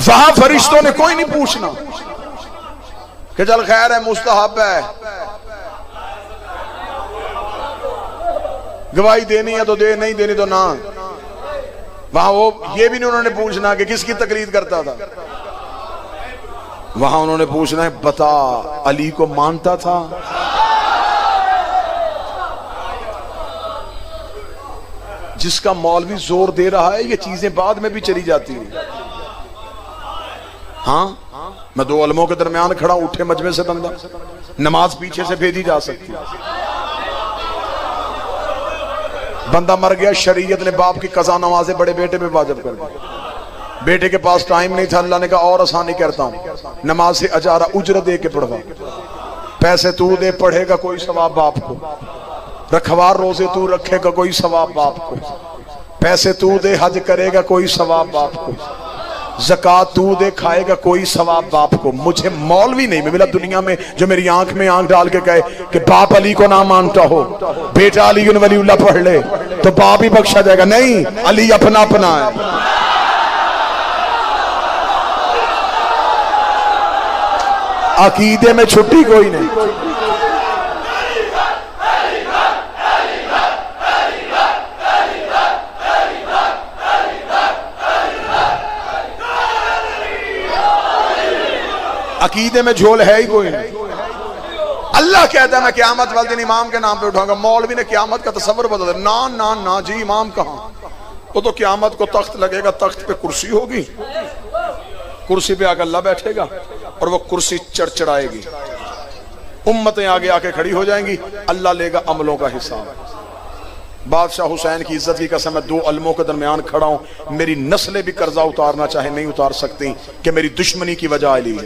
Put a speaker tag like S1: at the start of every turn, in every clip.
S1: वहां फरिश्तों ने कोई नहीं पूछना कि चल खैर है, मुस्तहब है, गवाही देनी है तो दे, नहीं देनी तो ना। वहां वो ये भी नहीं उन्होंने पूछना कि किसकी तकलीद करता था। वहां उन्होंने पूछना है, बता अली को मानता था? जिसका मौलवी जोर दे रहा है ये चीजें बाद में भी चली जाती हैं। हाँ, मैं दो अलमों के दरमियान खड़ा, उठे मजमे से बंदा, नमाज पीछे से भेजी जा सकती है। बंदा मर गया, शरीयत ने बाप की कज़ा नमाजें बड़े बेटे पे वाजिब कर दी। बेटे के पास टाइम नहीं था, अल्लाह ने कहा और आसानी करता हूं, नमाज से अजारा उजरत दे के पढ़वा, पैसे तू दे, पढ़ेगा कोई सवाब बाप को, रखवार रोजे तू रखेगा कोई सवाब बाप को, पैसे तू दे हज करेगा कोई सवाब बाप को, ज़कात तू दे खाएगा कोई सवाब बाप को। मुझे मौलवी नहीं मिला दुनिया में जो मेरी आंख में आंख डाल के कहे कि बाप अली को ना मानता हो, बेटा अली वलीउल्लाह पढ़ ले तो बाप ही बख्शा जाएगा। नहीं, अली अपना अपना है। अकीदे में छुट्टी कोई नहीं। अकीदे में झोल है ही कोई नहीं। अल्लाह कहता है मैं क़यामत वाले दिन इमाम के नाम पे उठाऊंगा। मौलवी ने क़यामत का तस्वर बदल दिया। ना ना ना जी, इमाम कहां? वो तो क़यामत को तख्त लगेगा, तख्त पे कुर्सी होगी, कुर्सी पे आकर अल्लाह बैठेगा और वो कुर्सी चढ़चढ़ाएगी, उम्मतें आगे आके खड़ी हो जाएंगी, अल्लाह लेगा अमलों का हिसाब। बादशाह हुसैन की इज्जत की कसम, मैं दो अलमों के दरमियान खड़ा हूं, मेरी नस्लें भी कर्जा उतारना चाहे नहीं उतार सकती कि मेरी दुश्मनी की वजह अली है।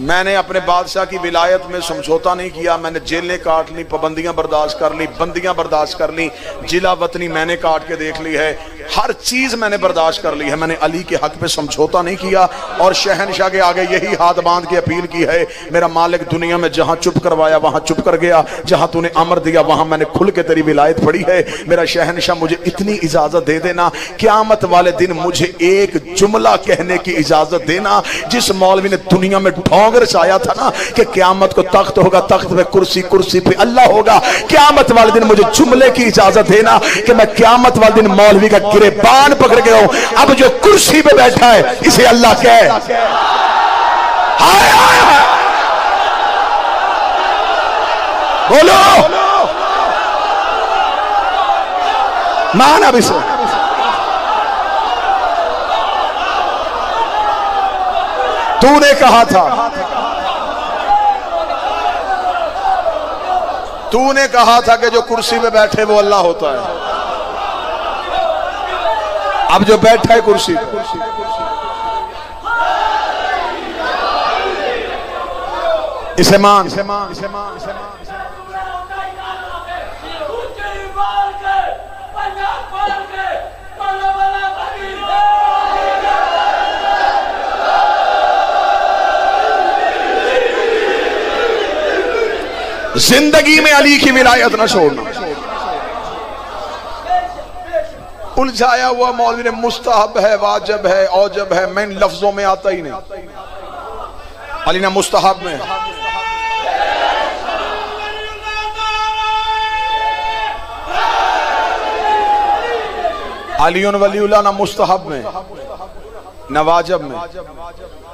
S1: मैंने अपने बादशाह की विलायत में समझौता नहीं किया। मैंने जेलें काट ली, पाबंदियां बर्दाश्त कर ली, बंदियां बर्दाश्त कर ली, जिला वतनी मैंने काट के देख ली है, हर चीज मैंने बर्दाश्त कर ली है। मैंने अली के हक पे समझौता नहीं किया और शहनशाह के आगे यही हाथ बांध के अपील की है, मेरा मालिक दुनिया में जहां चुप करवाया वहां चुप कर गया, जहां तूने अमर दिया वहां मैंने खुल के तेरी विलायत पढ़ी है। मेरा शहनशाह मुझे इतनी इजाजत दे देना, क़यामत वाले दिन मुझे एक जुमला कहने की इजाजत देना जिस मौलवी ने दुनिया में रचाया था ना कि क़यामत को तख्त होगा, तख्त पे कुर्सी, कुर्सी पे अल्लाह होगा। क़यामत वाले दिन मुझे जुमले की इजाजत देना कि मैं क़यामत वाले दिन मौलवी का गिरेबान पकड़ गया हूं, अब जो कुर्सी पे बैठा है इसे अल्लाह कहे हाय हाय हाय। बोलो मान। अब इसे तूने कहा था, तूने कहा था कि जो कुर्सी पे बैठे वो अल्लाह होता है। अब जो बैठा है कुर्सी पे, इसे मान। जिंदगी में अली की विलायत ना छोड़ना। उलझाया हुआ मौलवी ने मुस्तहब है, वाजिब है, औजब है, मैं इन लफ्जों में आता ही नहीं। अली ना मुस्तहब में, अली वलीउल्लाह ना मुस्तहब में, ना वाजिब में,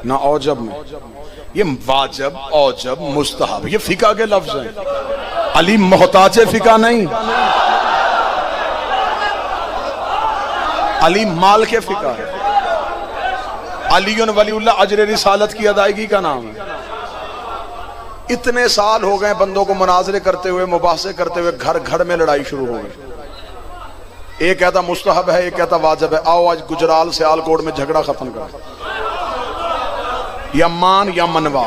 S1: ना औजब में। ये वाजिब, औजब, मुस्तहब ये फिका के लफ्ज हैं। अली मोहताज फिका नहीं, अली माल के फिका है। अली वलीउल्लाह अजर रिसालत की अदायगी का नाम है। इतने साल हो गए बंदों को मुनाजरे करते हुए, मुबासे करते हुए, घर घर में लड़ाई शुरू हो गई। एक कहता मुस्तहब है, एक कहता वाजिब है। आओ आज गुजराल सियालकोट में झगड़ा खत्म कर, या मान या मनवा।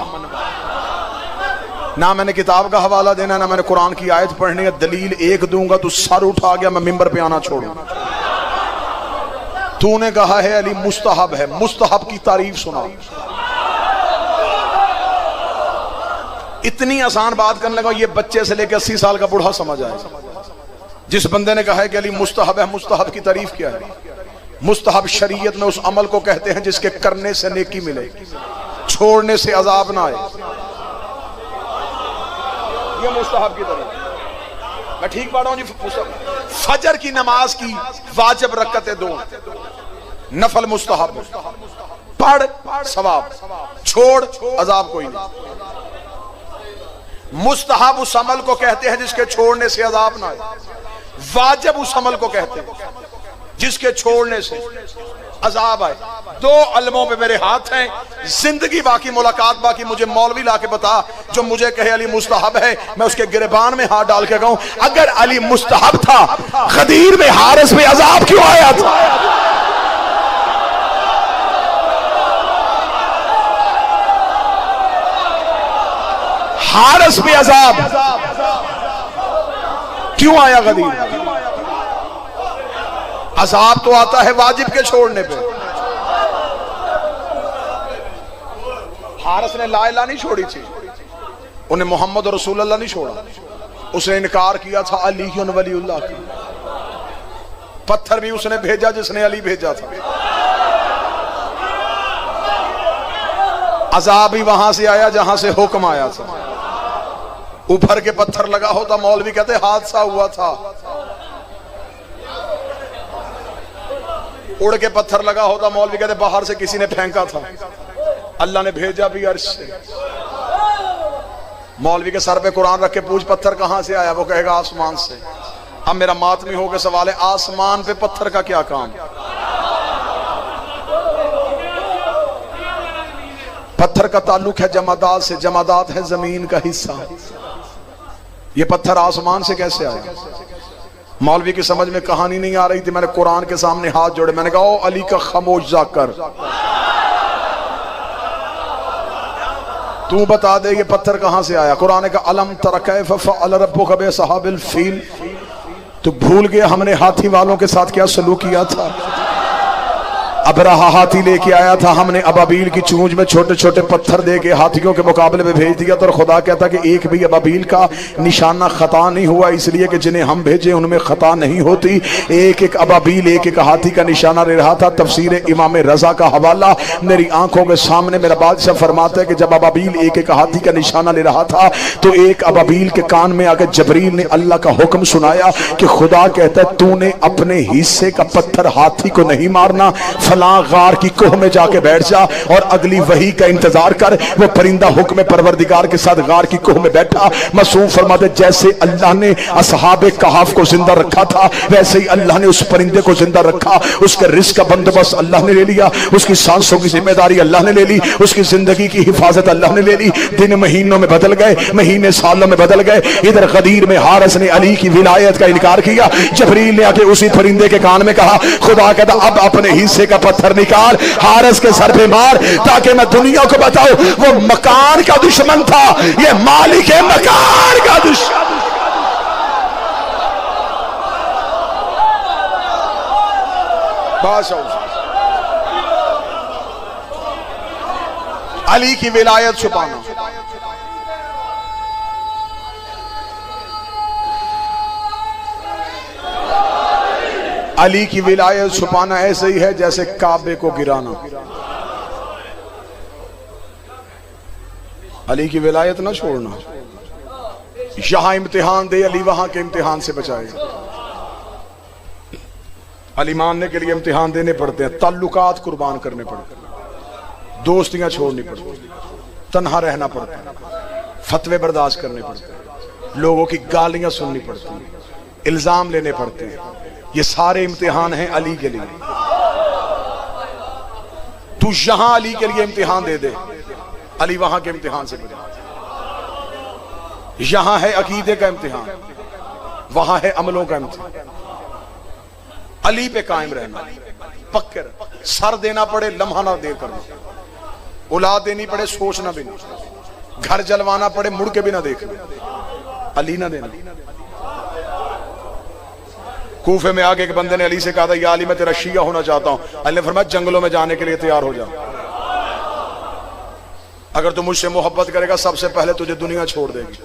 S1: ना मैंने किताब का हवाला देना, ना मैंने कुरान की आयत पढ़नी है। दलील एक दूंगा तो सर उठा गया, मैं मिंबर पे आना छोड़ूंगा। तूने कहा है अली मुस्तहब है, मुस्तहब की तारीफ सुना। इतनी आसान बात करने लगा, ये बच्चे से लेकर 80 साल का बूढ़ा समझ आए। जिस बंदे ने कहा है कि अली मुस्तहब है, मुस्तहब की तारीफ क्या है? मुस्तहब शरीयत में उस अमल को कहते हैं जिसके करने से नेकी मिले, छोड़ने से अजाब ना आए। ये मुस्तहब की तरह, मैं ठीक पढ़ रहा हूं जी। फजर की नमाज की वाजिब रकअतें 2, नफल मुस्तहब, पढ़ सवाब, छोड़ अजाब कोई नहीं। मुस्तहब उस अमल को कहते हैं जिसके छोड़ने से अजाब ना आए, वाजिब उस अमल को कहते हैं जिसके छोड़ने से अजाब आए। 2 अलमों पे मेरे हाथ हैं, जिंदगी बाकी, मुलाकात बाकी। मुझे मौलवी लाके बता जो मुझे कहे अली मुस्तहब है, मैं उसके गिरबान में हाथ डाल के कहूं अगर अली मुस्तहब था, गदीर में हारिस में अजाब क्यों आया था? हारिस में अजाब क्यों आया गदीर? अजाब तो आता है वाजिब के छोड़ने पे। हारिस ने ला इलाहा नहीं छोड़ी थी, उन्हें मोहम्मद रसूलुल्लाह नहीं छोड़ा, उसने इनकार किया था अली वलीउल्लाह की। पत्थर भी उसने भेजा जिसने अली भेजा था। अजाब भी वहां से आया जहां से हुक्म आया था। ऊपर के पत्थर लगा होता, मौलवी कहते हादसा हुआ था। उड़ के पत्थर लगा होता, मौलवी कहते बाहर से किसी ने फेंका था, अल्लाह ने भेजा भी अर्श से। मौलवी के सर पे कुरान रख के पूछ पत्थर कहां से आया, वो कहेगा आसमान से। अब मेरा मातमी होकर सवाल है, आसमान पे पत्थर का क्या काम? पत्थर का ताल्लुक है जमादात से, जमादात है जमीन का हिस्सा। ये पत्थर आसमान से कैसे आया? मौलवी की समझ में कहानी नहीं आ रही थी। मैंने कुरान के सामने हाथ जोड़े, मैंने कहा ओ अली का खामोश जाकर तू बता दे ये पत्थर कहां से आया। कुरान का अलम तरा कैफ फअल रब्बुका बिअसहाबिल फील, तो भूल गया हमने हाथी वालों के साथ क्या सलूक किया था। अबरहा हाथी लेके आया था, हमने अबाबील की चूंज में छोटे छोटे पत्थर दे के हाथियों के मुकाबले में भेज दिया। तो खुदा कहता कि एक भी अबाबील का निशाना खता नहीं हुआ, इसलिए कि जिन्हें हम भेजे उनमें खता नहीं होती। एक एक अबाबील एक एक हाथी का निशाना ले रहा था। तफसीर इमाम रजा का हवाला मेरी आंखों के सामने मेरा बादशाह फरमाता है कि जब अबाबील एक एक हाथी का निशाना ले रहा था तो एक अबाबील के कान में आकर जबरील ने अल्लाह का हुक्म सुनाया कि खुदा कहता है तूने अपने हिस्से का पत्थर हाथी को नहीं मारना, फलां गार की कोह में जाके बैठ जा और अगली वही का इंतजार कर। वो परिंदा हुक्म परवरदिगार के साथ गार की कोह में बैठा। मासूम फरमाते जैसे अल्लाह ने असहाबे कहाफ को जिंदा रखा था वैसे ही अल्लाह ने उस परिंदे को जिंदा रखा। उसके रिस्क का बंदोबस्त अल्लाह ने ले लिया, उसकी सांसों की जिम्मेदारी अल्लाह ने ले ली, उसकी जिंदगी की हिफाजत अल्लाह ने ले ली। दिन महीनों में बदल गए, महीने सालों में बदल गए। इधर गदीर में हारिस ने अली की विलायत का इनकार किया। जबरील ने आके उसी परिंदे के कान में कहा खुदा कहता अब अपने हिस्से का पत्थर निकाल, हारिस के सर पे मार ताकि मैं दुनिया को बताऊं वो मकान का दुश्मन था, ये मालिक है मकान का दुश्मन। अली की विलायत छुपाना, अली की विलायत छुपाना ऐसे ही है जैसे काबे को गिराना। अली की विलायत ना छोड़ना। यहां इम्तिहान दे अली वहां के इम्तिहान से बचाएगा। अली मानने के लिए इम्तिहान देने पड़ते हैं, ताल्लुकात कुर्बान करने पड़ते हैं, दोस्तियां छोड़नी पड़ती हैं, तन्हा रहना पड़ता है, फतवे बर्दाश्त करने पड़ते हैं, लोगों की गालियां सुननी पड़ती हैं, इल्जाम लेने पड़ते हैं। ये सारे इम्तिहान हैं अली के लिए। तू यहां अली के लिए इम्तिहान दे दे, अली वहां के इम्तिहान से बचे। यहां है अकीदे का इम्तिहान, वहां है अमलों का इम्तिहान। अली पे कायम रहना, पक्के रहना, सर देना पड़े लम्हा ना दे करना, औलाद देनी पड़े सोचना भी नहीं, घर जलवाना पड़े मुड़ के भी ना देखना, अली ना देना। कूफे में आके एक बंदे ने अली से कहा था या अली मैं तेरा शिया होना चाहता हूं। अली ने फरमाया जंगलों में जाने के लिए तैयार हो जा, अगर तू मुझसे मोहब्बत करेगा सबसे पहले तुझे दुनिया छोड़ देगी,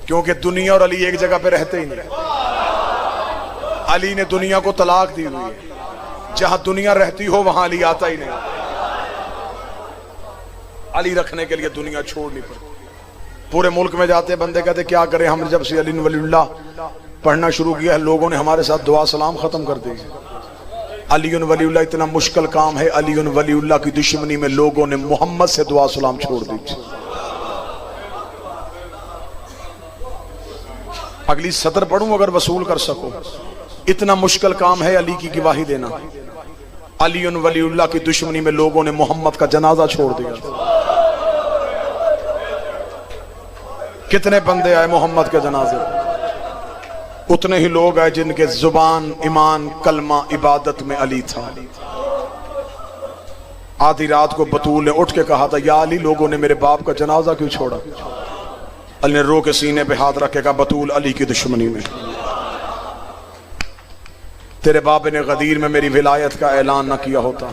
S1: क्योंकि दुनिया और अली एक जगह पे रहते ही नहीं। अली ने दुनिया को तलाक दी हुई है, जहां दुनिया रहती हो वहां अली आता ही नहीं। अली रखने के लिए दुनिया छोड़नी पड़ती। पूरे मुल्क में जाते बंदे कहते क्या करें, हम जब से अली वलीउल्लाह पढ़ना शुरू किया है लोगों ने हमारे साथ दुआ सलाम खत्म कर दी। अली वलीउल्लाह इतना मुश्किल काम है, अली वलीउल्लाह की दुश्मनी में लोगों ने मोहम्मद से दुआ सलाम छोड़ दी। अगली सतर पढ़ूं अगर वसूल कर सको, इतना मुश्किल काम है अली की गवाही देना। अली वलीउल्लाह की दुश्मनी में लोगों ने मोहम्मद का जनाजा छोड़ दिया। कितने बंदे आए मोहम्मद के जनाजे, उतने ही लोग आए जिनके जुबान ईमान कलमा इबादत में अली था। आधी रात को बतूल ने उठ के कहा था, या अली लोगों ने मेरे बाप का जनाजा क्यों छोड़ा? अली ने रो के सीने पे हाथ रख के कहा, बतूल अली की दुश्मनी में तेरे बाप ने गदीर में मेरी विलायत का ऐलान न किया होता,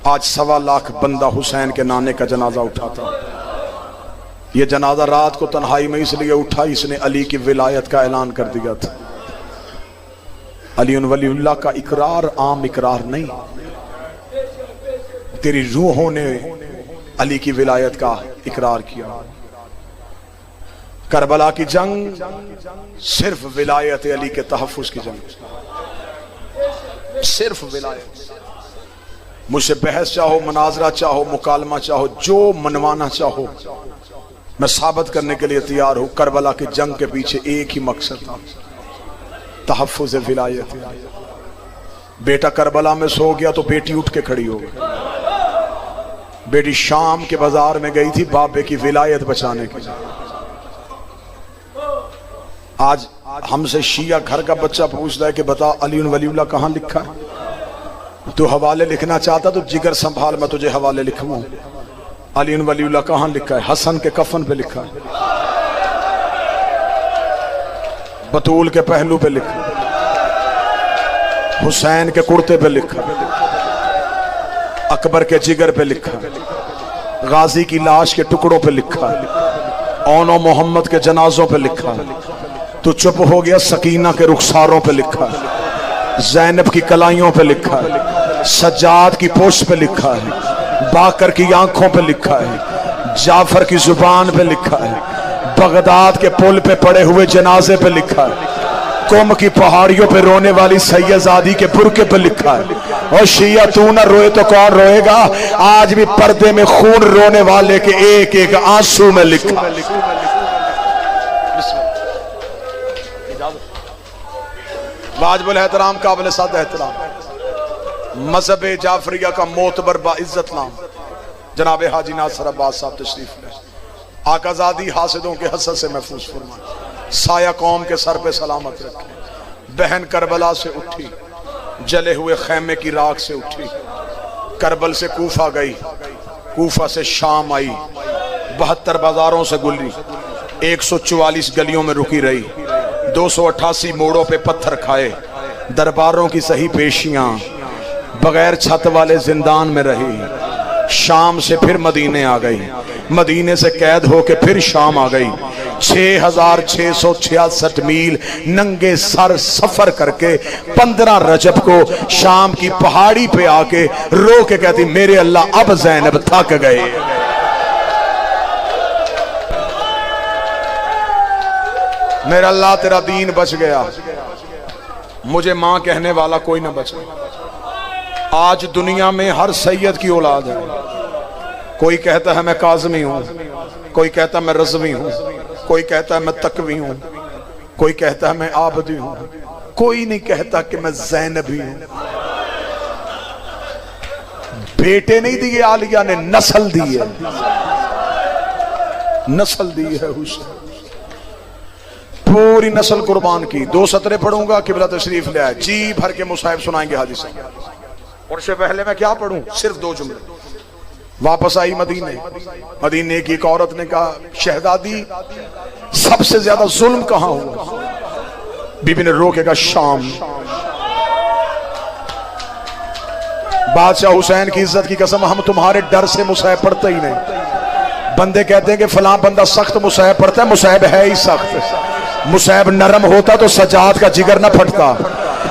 S1: आज 1.25 लाख बंदा हुसैन के नाने का जनाजा उठाता। ये जनाजा रात को तन्हाई में इसलिए उठा, इसने अली की विलायत का ऐलान कर दिया था। अली वलीउल्लाह का इकरार आम इकरार नहीं, तेरी रूहों ने अली की विलायत का इकरार किया। करबला की जंग सिर्फ विलायत अली के तहफ्फुज की जंग, सिर्फ विलायत। मुझसे बहस चाहो, मनाजरा चाहो, मुकालमा चाहो, जो मनवाना चाहो, मैं साबित करने के लिए तैयार हूं। करबला की जंग के पीछे एक ही मकसद था, तहफ्फुज विलायत। बेटा करबला में सो गया तो बेटी उठ के खड़ी हो गई। बेटी शाम के बाजार में गई थी बाबे की विलायत बचाने के लिए। आज हमसे शिया घर का बच्चा पूछता है कि बता अली वलीउल्लाह कहां लिखा है? तू हवाले लिखना चाहता तो जिगर संभाल, मैं तुझे हवाले लिखूं। अली वलीउल्लाह कहां लिखा है? हसन के कफन पे लिखा है, बतूल के पहलू पे लिखा है, हुसैन के कुर्ते पे लिखा है, अकबर के जिगर पे लिखा है, गाजी की लाश के टुकड़ों पे लिखा है, औनो मोहम्मद के जनाजों पे लिखा है। तो चुप हो गया, सकीना के रुखसारों पे लिखा है, जैनब की कलाइयों पे लिखा है, सज्जाद की पोश पे लिखा है, बाकर की आंखों पे लिखा है, जाफर की जुबान पे लिखा है, बगदाद के पुल पे पड़े हुए जनाजे पे लिखा है, कुम की पहाड़ियों पे रोने वाली सैयदादी के बुरके पे लिखा है। और शिया तू ना रोए तो कौन रोएगा? आज भी पर्दे में खून रोने वाले के एक एक आंसू में लिखा है। वाजिबुल एहतराम काबिल साद एहतराम मजहब जाफरिया का मोतबर बाइज्जत नाम जनाब हाजी नासिर अब्बास साहब तशरीफ ले। आकाजादी हासिदों के हसद से महफूज फरमाए, साया कौम के सर पे सलामत रखे। बहन करबला से उठी, जले हुए खैमे की राख से उठी, करबल से कूफा गई, कूफा से शाम आई, 72 बाजारों से गुजरी, 144 गलियों में रुकी रही, 288 मोड़ों पे पत्थर खाए, दरबारों की सही पेशियां, बगैर छत वाले जिंदान में रही। शाम से फिर मदीने आ गई, मदीने से कैद होके फिर शाम आ गई। 6666 मील नंगे सर सफर करके 15 रजब को शाम की पहाड़ी पे आके रो के कहती, मेरे अल्लाह अब ज़ैनब थक गए। मेरा अल्लाह तेरा दीन बच गया, मुझे मां कहने वाला कोई ना बचा। आज दुनिया में हर सैयद की औलाद है, कोई कहता है मैं काज़मी हूं, कोई कहता है मैं रज़वी हूं, कोई कहता है मैं तकवी हूं, कोई कहता है मैं आबदी हूं, कोई नहीं कहता कि मैं ज़ैनबी हूं। बेटे नहीं दिए आलिया ने, नस्ल दी है, नस्ल दी है हुसैन, पूरी नस्ल कुर्बान की। 2 सतरे पढ़ूंगा, किबला तशरीफ ले आए, जी भर के मुसाहिब सुनाएंगे हाजी साहब। और इससे पहले मैं क्या पढ़ूं? सिर्फ 2 जुमले। वापस आई मदीने, मदीने की एक औरत ने कहा, शहजादी सबसे ज्यादा जुल्म कहां हुआ? बीबी ने रो के कहा, शाम। बादशाह हुसैन की इज्जत की कसम, हम तुम्हारे डर से मुसाहिब पढ़ते ही नहीं। बंदे कहते हैं कि फलां बंदा सख्त मुसाहिब पढ़ता है, मुसाहिब है ही सख्त। मुसाहिब नरम होता तो सज्जाद का जिगर न फटता।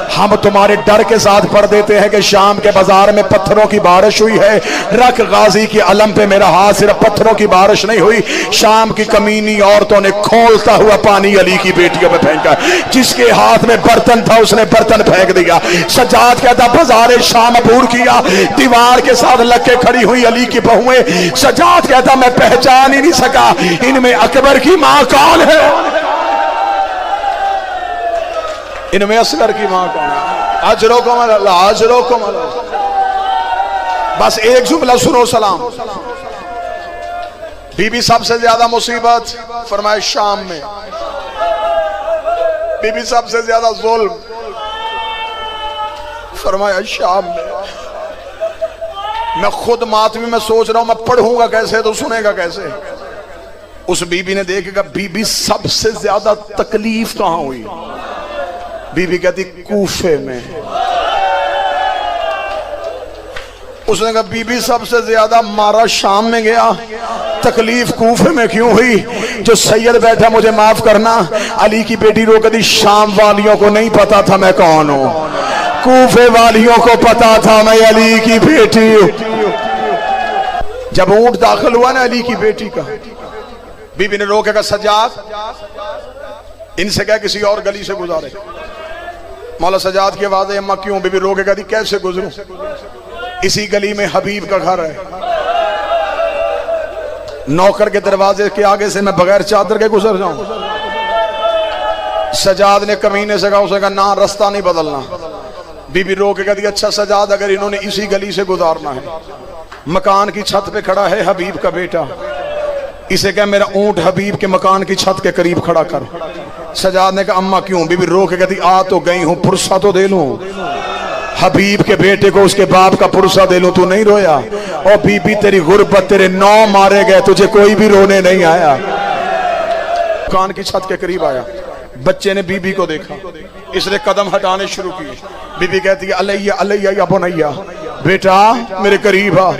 S1: हम तुम्हारे डर के साथ पढ़ देते हैं कि शाम के बाजार में पत्थरों की बारिश हुई है। रख गाजी की अलम पे मेरा हाथ, सिर्फ पत्थरों की बारिश नहीं हुई, शाम की कमीनी औरतों ने खोलता हुआ पानी अली की बेटियों पे फेंका। जिसके हाथ में बर्तन था उसने बर्तन फेंक दिया। सज्जाद कहता बाजार शाम अबूर किया, दीवार के साथ लग के खड़ी हुई अली की बहुएं। सज्जाद कहता मैं पहचान ही नहीं सका इनमें अकबर की मां कौन है, इनमें असगर की मां कौन है। अजरो को अजरो को बस एक जुमला सुनो सलाम। बीबी सबसे ज्यादा मुसीबत फरमाए शाम में, बीबी सबसे ज्यादा जुल्म फरमाया शाम में। मैं खुद मातमी में सोच रहा हूं मैं पढ़ूंगा कैसे तो सुनेगा कैसे। उस बीबी ने देखेगा बीबी सबसे ज्यादा तकलीफ कहां हुई। बीबी कहती कूफे में। उसने कहा बीबी सबसे ज्यादा मारा शाम में गया, तकलीफ कूफे में क्यों हुई। जो सैयद बैठा मुझे माफ करना, अली की बेटी रो कहती शाम वालियों को नहीं पता था मैं कौन हूं, कूफे वालियों को पता था मैं अली की बेटी हूं। जब ऊंट दाखिल हुआ ना अली की बेटी का, बीबी ने रोकेगा सज्जाद इनसे क्या किसी और गली से गुजारे। मौला सज्जाद की आवाज है अम्मा क्यों। बीबी रोकेगा दी कैसे गुजरूं, इसी गली में हबीब का घर है, नौकर के दरवाजे के आगे से मैं बगैर चादर के गुजर जाऊं। सज्जाद ने कमीने से कहा, उसने कहा ना रास्ता नहीं बदलना। बीबी रोकेगा दी अच्छा सज्जाद अगर इन्होंने इसी गली से गुजारना है, मकान की छत पे खड़ा है हबीब का बेटा, इसे क्या मेरा ऊंट हबीब के मकान की छत के करीब खड़ा कर। सज्जाद ने कहा अम्मा क्यों। बीबी रो के कहती आ तो गई हूं, पुरसा तो दे लूं, हबीब के बेटे को उसके बाप का पुरसा दे लूं। तू नहीं रोया। और बीबी तेरी गुर्बत, तेरे 9 मारे गए, तुझे कोई भी रोने नहीं आया। मकान की छत के करीब आया, बच्चे ने बीबी को देखा, इसने कदम हटाने शुरू किए। बीबी कहती है अलैया अलैया या बुनैया, बेटा मेरे करीब आ।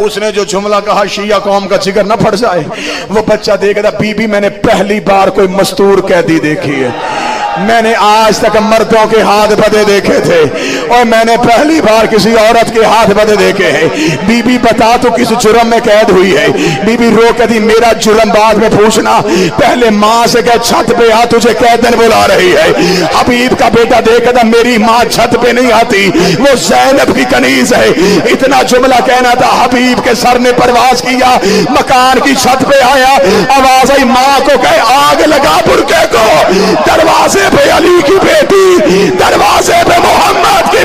S1: उसने जो जुमला कहा शिया कौम का जिगर न फट जाए। वो बच्चा देख रहा बीबी मैंने पहली बार कोई मस्तूर कैदी देखी है, मैंने आज तक मर्दों के हाथ बदे देखे थे और मैंने पहली बार किसी औरत के हाथ बदे देखे हैं। बीबी बता तू किस जुर्म में कैद हुई है। बीबी रो के दी मेरा जुर्म बाद में पूछना, पहले माँ से कह छत पे आ तुझे कैदन बुला रही है। हबीब का बेटा देखा था मेरी माँ छत पे नहीं आती, वो ज़ैनब की कनीज है। इतना जुमला कहना था, हबीब के सर ने परवाज किया, मकान की छत पे आया, आवाज आई माँ को कहे आग लगा बुरके को। दरवाजे पे अली की बेटी, दरवाजे पे मोहम्मद की